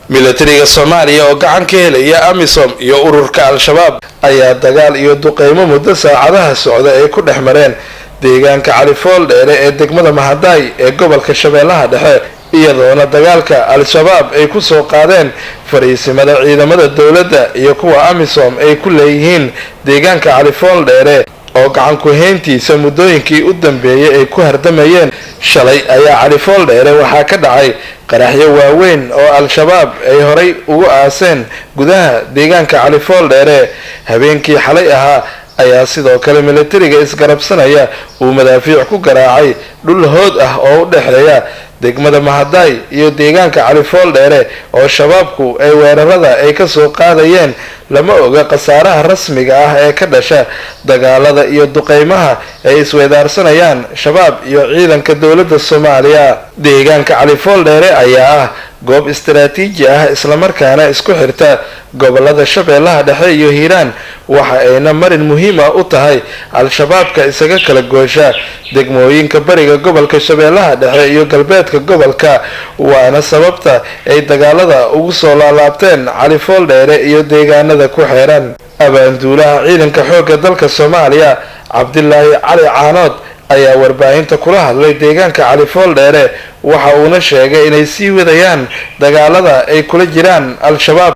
militariga Soomaaliya oo gacan ka helaya AMISOM iyo ururka Al-Shabaab ayaa dagaal iyo duqeymo muddo saacadaha socda ay ku dhexmareen deegaanka Cali Fool Dheere ee degmada Mahaday ee gobolka Shabeellaha Dhexe iyadoona dagaalka Al-Shabaab ay ku soo qaadeen fariisimada ciidamada dawladda iyo kuwa AMISOM ay ku leeyihiin deegaanka Cali Fool Dheere oo gacan ku heyntiisa muddooyinkii u dambeeyay ay ku hardamayeen. shalay ayaa Cali Fool Dheere waxaa ka dhacay qaraxyo waaweyn oo Al-Shabaab ay horay ugu aaseen gudaha deegaanka Cali Fool Dheere. habeenkii xalay ahaa ayaa sidoo kale militariga isgarabsanaya uu madaafiic ku garaacay dhul hood ah oo u dhexeeya degmada Mahaday iyo deegaanka Cali Fool Dheere oo shabaabku ay weerarada ay ka soo qaadayeen. lama oga khasaaraha rasmiga ah ee ka dhasha dagaalada iyo duqeymaha ay isweydaarsanayaan shabaab iyo ciidanka dawladda Soomaaliya. deegaanka Cali Fool Dheere ayaa ah goob istiraatiiji ah isla markaana isku xirta gobolada Shabeellaha Dhexe iyo Hiiraan waxa ayna marin muhiim ah u tahay Al-Shabaabka isaga kala goosha degmooyinka bariga gobolka Shabeellaha Dhexe iyo galbeedka gobolka. waana sababta ay dagaalada ugu soo laalaabteen Cali Fool Dheere iyo deegaanada ku xeeran. abaanduulaha ciidanka xoogga dalka Soomaaliya Cabdillaahi Cali Caanood ayaa warbaahinta kula hadlay deegaanka Cali Fool Dheere waxa uuna sheegay inay sii wadayaan dagaalada ay kula jiraan Al-Shabaab.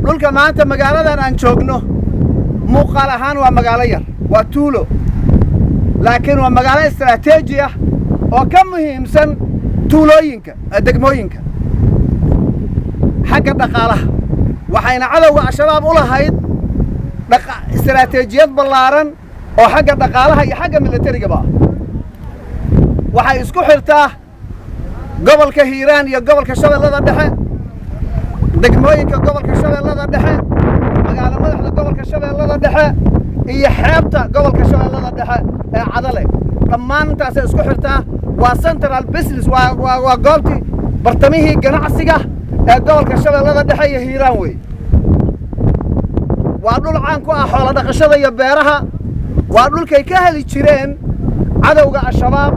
dhulka maanta magaaladan aan joogno muuqaal ahaan waa magaalo yar, waa tuulo, laakiin waa magaalo istiraatiiji ah oo ka muhiimsan tuulooyinka degmooyinka xagga dhaqaalaha. waxayna cadowga Al-Shabaab u lahayd istiraatiijiyad ballaaran oo xagga dhaqaalaha iyo xagga militarigaba. waxay isku xirtaa gobolka Hiiraan iyo gobolka Shabeellaha Dhexe, degmooyinka gobolka Shabeellaha Dhexe, magaalo madaxda gobolka Shabeellaha Dhexe iyo xeebta gobolka Shabeellaha Dhexe ee Cadale. dhammaan intaas isku xirtaa waa central business, waa goobtii bartamihii ganacsiga ee gobolka Shabeellaha Dhexe iyo Hiiraan wey. waa dhul caan ku ah xoolo dhaqashada iyo beeraha. waa dhulkay ka heli jireen cadowga Al-Shabaab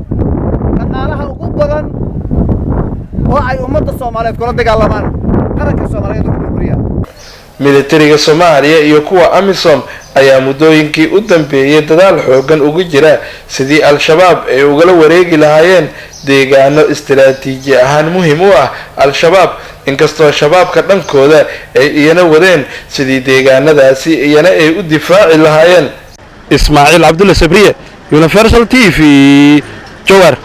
dhaqaalaha ugu badan oo ay ummadda Soomaaliyeed kula dagaalamaan qaranka Soomaaliyeed ugu burburiyaan. militariga Soomaaliya iyo kuwa AMISOM ayaa muddooyinkii u dambeeyay dadaal xoogan ugu jira sidii Al-Shabaab ay ugala wareegi lahaayeen deegaano istiraatiiji ahaan muhiim u ah Al-Shabaab. inkastoo shabaabka dhankooda ay iyana wadeen sidii deegaanadaasi iyana ay u difaaci lahaayeen. Ismaaciil Cabdulle Sabriye, Universal TV, Jowhar.